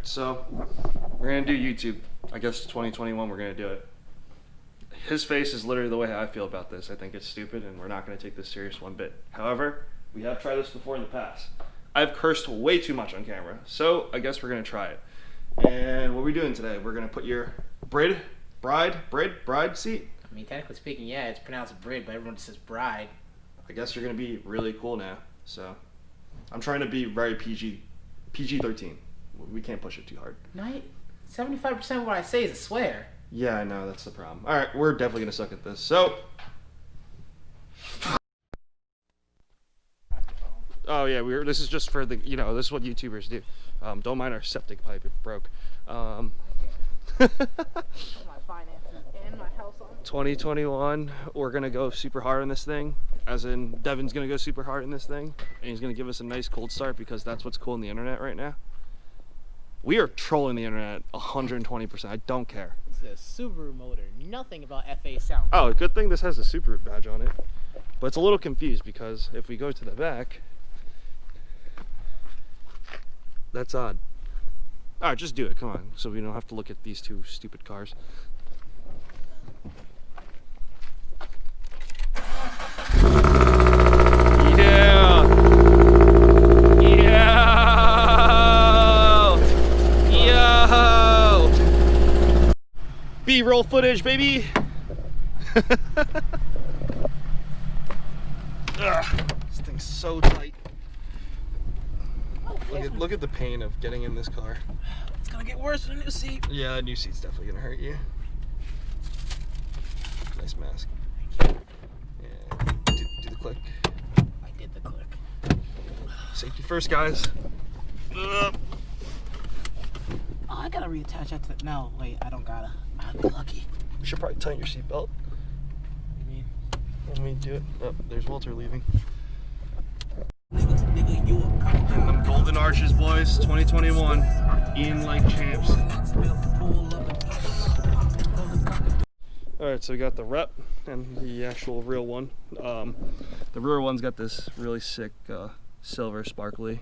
so we're gonna do YouTube. I guess 2021 we're gonna do it. His face is literally the way I feel about this. I think it's stupid and we're not gonna take this serious one bit. However, we have tried this before in the past. I've cursed way too much on camera, so I guess we're gonna try it. And what are we doing today? We're gonna put your bride seat. I mean, technically speaking, yeah, it's pronounced bride, but everyone says bride. I guess you're gonna be really cool now. So I'm trying to be very PG-13. We can't push it too hard. No, 75% of what I say is a swear. Yeah, I know, that's the problem. All right, we're definitely gonna suck at this. So, oh yeah, this is just for the, you know, this is what YouTubers do. Don't mind our septic pipe, it broke. 2021, we're gonna go super hard on this thing. As in, Devin's gonna go super hard in this thing, and he's gonna give us a nice cold start because that's what's cool on the internet right now. We are trolling the internet 120%. I don't care. It's a Subaru motor. Nothing about FA sound. Oh, good thing this has a Subaru badge on it. But it's a little confused because if we go to the back, that's odd. All right, just do it. Come on, so we don't have to look at these two stupid cars. Yeah. Yo. B-roll footage, baby. Ugh, this thing's so tight. Look at the pain of getting in this car. It's gonna get worse with a new seat. Yeah, a new seat's definitely gonna hurt you. Nice mask. Yeah, do the click. I did the click. Safety first, guys. Oh, I gotta reattach that to the... No, wait, I don't gotta. I'd be lucky. You should probably tighten your seatbelt. You mean? Let me do it. Oh, there's Walter leaving. Nigga, you a cop. And them golden arches, boys. 2021. Eating like champs. Alright, so we got the rep and the actual real one. The rear one's got this really sick silver sparkly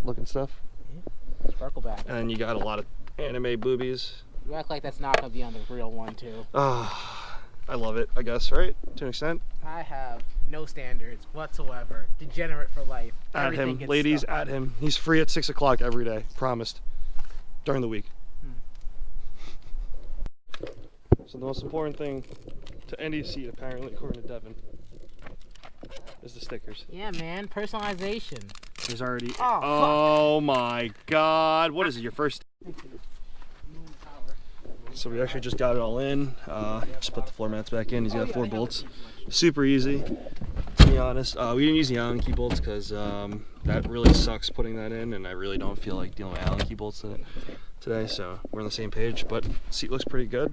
looking stuff. Yeah. Sparkle back. And then you got a lot of anime boobies. You act like that's not gonna be on the real one too. I love it, I guess, right? To an extent. I have no standards whatsoever. Degenerate for life. At him, ladies, at him. He's free at 6 o'clock every day, promised. During the week. So the most important thing to any seat, apparently, according to Devin, is the stickers. Yeah, man, personalization. There's already. Oh my God! What is it? Your first? So we actually just got it all in. Just put the floor mats back in. He's got 4 bolts. Super easy, to be honest. We didn't use the Allen key bolts because that really sucks putting that in, and I really don't feel like dealing with Allen key bolts today. So we're on the same page. But seat looks pretty good.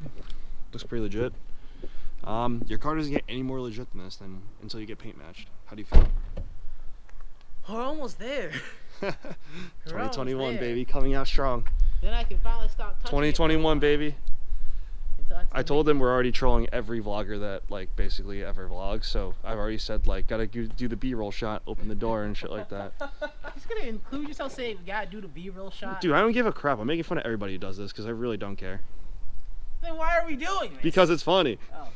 Looks pretty legit. Your car doesn't get any more legit than this until you get paint matched. How do you feel? We're almost there. 2021, baby, coming out strong. Then I can finally stop touching 2021, baby. I told them we're already trolling every vlogger that like basically ever vlogs, so I've already said like gotta do the B-roll shot, open the door and shit like that. Just gonna include yourself saying we gotta do the B-roll shot. Dude, I don't give a crap. I'm making fun of everybody who does this because I really don't care. Then why are we doing this? Because it's funny. Oh.